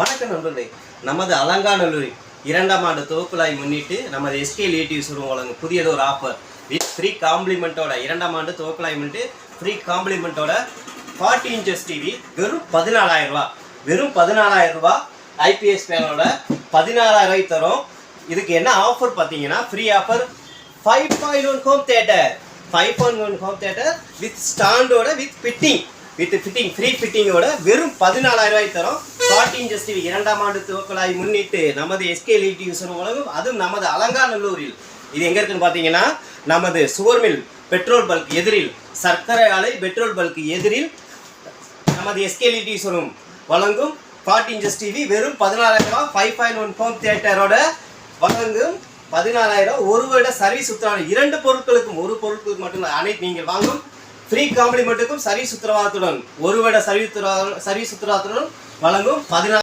வணக்கம் நண்பர்களே. நமது அலங்காநல்லூரில் 2ஆம் ஆண்டு துவக்குழாய் முன்னிட்டு நமது எஸ்கே லேட்டிவ்ஸ் வழங்கும் புதியது ஒரு ஆஃபர் வித் ஃப்ரீ காம்ப்ளிமெண்ட்டோட 2ஆம் ஆண்டு துவக்குழாய் முன்னிட்டு ஃப்ரீ காம்ப்ளிமெண்ட்டோட 40 இன்ச்சஸ் டிவி வெறும் 14,000 ரூபா. வெறும் 14,000 ரூபா ஐபிஎஸ் பேனலோட 14,000 ரூபாய் தரும். இதுக்கு என்ன ஆஃபர் பார்த்தீங்கன்னா free offer 5.1 home theatre 5.1 home theatre with ஸ்டாண்டோட வித் ஃபிட்டிங் ஃப்ரீ ஃபிட்டிங்கோட வெறும் 14,000 ரூபாய் தரும். 40 இன்ச்சஸ் டிவி 2ஆம் ஆண்டு துவக்குழாய் முன்னிட்டு நமது எஸ்கே லேட்டிவ்ஸ் உலகம், அதுவும் நமது அலங்காநல்லூரில். இது எங்கே இருக்குன்னு பார்த்தீங்கன்னா நமது சுவர்மில் பெட்ரோல் பல்க் எதிரில், சர்க்கரை ஆலை பெட்ரோல் பல்க் எதிரில் நமது எஸ்கே லேட்டிவ்ஸ் வழங்கும் 40 இன்ச்சஸ் டிவி வெறும் 14,000 ரூபா. 5.1 ஹோம் தியேட்டரோட வழங்கும் 14,000. ஒரு வருட சர்வீஸ் உத்தரவாதம். 2 பொருட்களுக்கும், ஒரு பொருட்களுக்கு மட்டும் அனைத்து நீங்கள் வாங்கும் ஃப்ரீ காம்ப்ளிமெண்ட்டுக்கும் சர்வீஸ் உத்தரவாதத்துடன், ஒரு வருட சர்வீஸ் உத்தரவாதத்துடன் வழங்கும் 14,000.